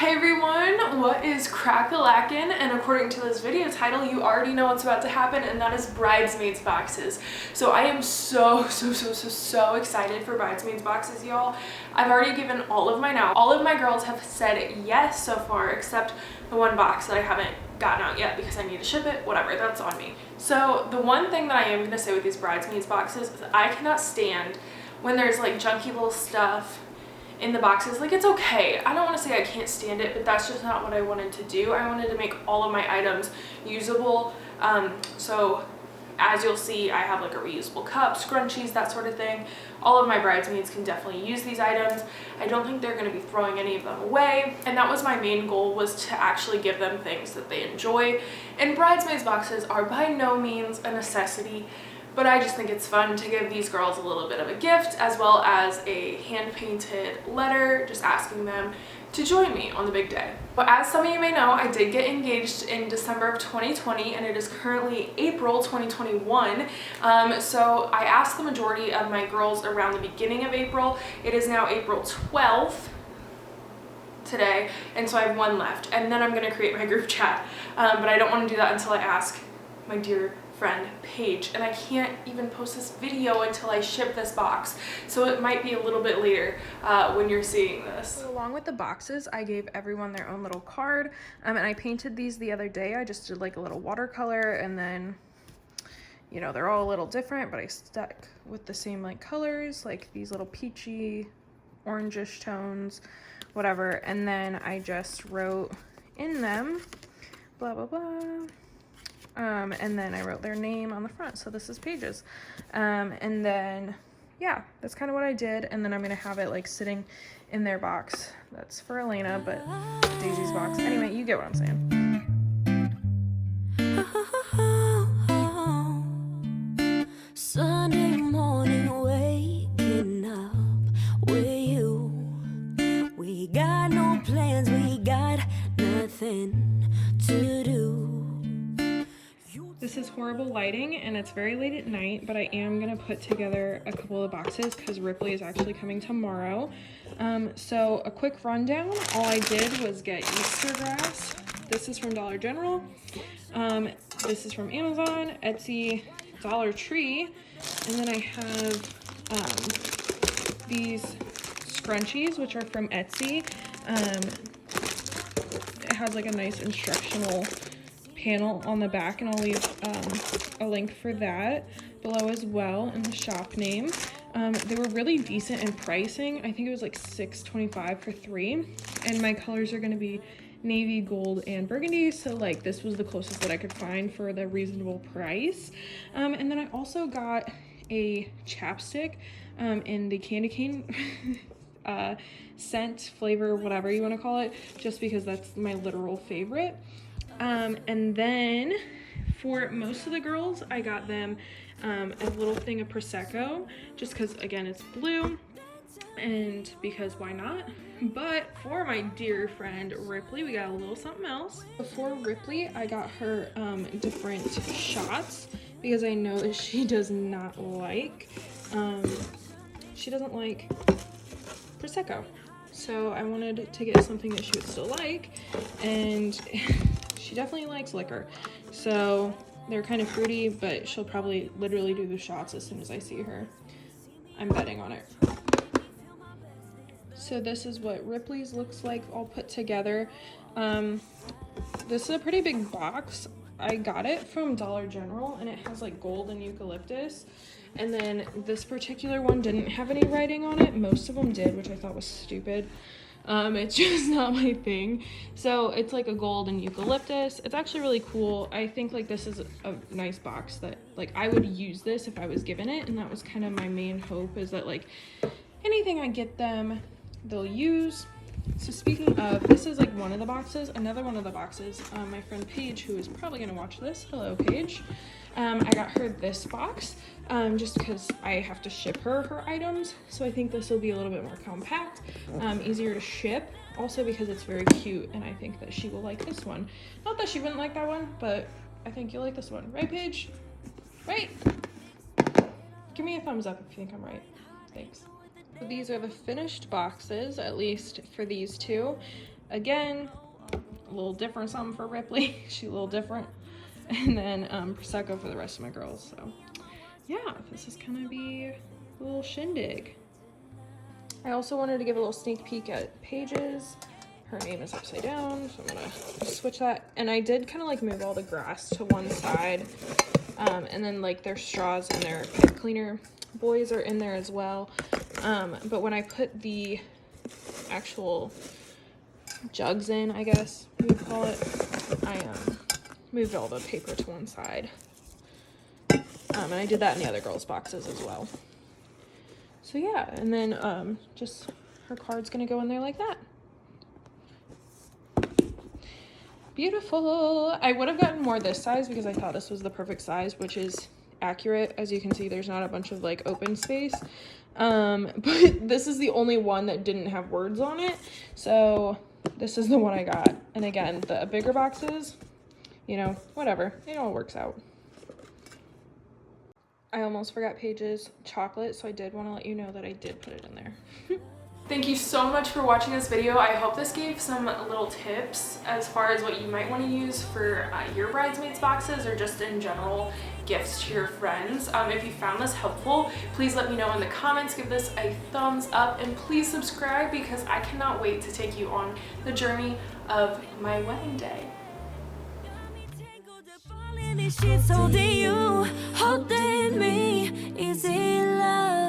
Hey everyone, what is crack-a-lackin'? And according to this video title, you already know what's about to happen, and that is Bridesmaids boxes. So I am so excited for Bridesmaids boxes, y'all. I've already given all of mine out. All of my girls have said yes so far, except the one box that I haven't gotten out yet because I need to ship it. Whatever, that's on me. So the one thing that I am gonna say with these Bridesmaids boxes is I cannot stand when there's like junky little stuff in the boxes. Like, it's okay, I don't want to say I can't stand it, but that's just not what I wanted to do. I wanted to make all of my items usable. So as you'll see, I have like a reusable cup, scrunchies, that sort of thing. All of my bridesmaids can definitely use these items. I don't think they're going to be throwing any of them away, and that was my main goal, was to actually give them things that they enjoy. And bridesmaids boxes are by no means a necessity, but I just think it's fun to give these girls a little bit of a gift, as well as a hand-painted letter just asking them to join me on the big day. But as some of you may know, I did get engaged in December of 2020, and it is currently April 2021. So I asked the majority of my girls around the beginning of April. It is now April 12th today, and so I have one left, and then I'm gonna create my group chat. But I don't want to do that until I ask my dear friend Paige, and I can't even post this video until I ship this box, so it might be a little bit later when you're seeing this. So along with the boxes, I gave everyone their own little card, and I painted these the other day. I just did like a little watercolor, and then, you know, they're all a little different, but I stuck with the same like colors, like these little peachy orangish tones, whatever, and then I just wrote in them blah blah blah. And then I wrote their name on the front, so this is Paige's. And then, yeah, that's kind of what I did. And then I'm gonna have it like sitting in their box. That's for Elena, but Daisy's box. Anyway, you get what I'm saying. Sunday morning, waking up with you. We got no plans, we got nothing to do. This is horrible lighting, and it's very late at night, but I am gonna put together a couple of boxes because Ripley is actually coming tomorrow. So a quick rundown. All I did was get Easter grass. This is from Dollar General. This is from Amazon, Etsy, Dollar Tree, and then I have these scrunchies, which are from Etsy. It has like a nice instructional panel on the back, and I'll leave a link for that below as well, and the shop name. They were really decent in pricing. I think it was like $6.25 for 3, and my colors are going to be navy, gold, and burgundy, so like this was the closest that I could find for the reasonable price. And then I also got a chapstick in the candy cane scent flavor, whatever you want to call it, just because that's my literal favorite. And then for most of the girls, I got them a little thing of Prosecco, just because, again, it's blue, and because why not? But for my dear friend Ripley, we got a little something else. For Ripley, I got her different shots, because I know that she does not like, she doesn't like Prosecco. So I wanted to get something that she would still like, and she definitely likes liquor, so they're kind of fruity, but she'll probably literally do the shots as soon as I see her. I'm betting on it. So this is what Ripley's looks like all put together. This is a pretty big box. I got it from Dollar General, and it has like gold and eucalyptus. And then this particular one didn't have any writing on it. Most of them did, which I thought was stupid. It's just not my thing. So it's like a gold and eucalyptus. It's actually really cool. I think like this is a nice box that like I would use this if I was given it, and that was kind of my main hope, is that like anything I get them, they'll use. So speaking of, this is like one of the boxes. Another one of the boxes, my friend Paige, who is probably gonna watch this, hello Paige, I got her this box just because I have to ship her items, so I think this will be a little bit more compact, easier to ship, also because it's very cute, and I think that she will like this one. Not that she wouldn't like that one, but I think you'll like this one, right Paige? Right? Give me a thumbs up if you think I'm right. Thanks. So these are the finished boxes, at least for these two. again, a little different something for Ripley. She's a little different. And then Prosecco for the rest of my girls. So yeah, this is gonna be a little shindig. I also wanted to give a little sneak peek at Paige's. Her name is upside down, so I'm gonna switch that. And I did kind of like move all the grass to one side. And then like their straws and their pipe cleaner boys are in there as well. But when I put the actual jugs in, I guess you would call it, I moved all the paper to one side. And I did that in the other girls' boxes as well. So yeah, and then just her card's gonna go in there like that. Beautiful. I would have gotten more this size because I thought this was the perfect size, which is accurate. As you can see, there's not a bunch of like open space. But this is the only one that didn't have words on it. So this is the one I got. And again, the bigger boxes, you know, whatever. It all works out. I almost forgot Paige's chocolate, so I did want to let you know that I did put it in there. Thank you so much for watching this video. I hope this gave some little tips as far as what you might want to use for your bridesmaids boxes or just in general gifts to your friends. If you found this helpful, please let me know in the comments. Give this a thumbs up and please subscribe because I cannot wait to take you on the journey of my wedding day. She's holding you, holding me. Is it love?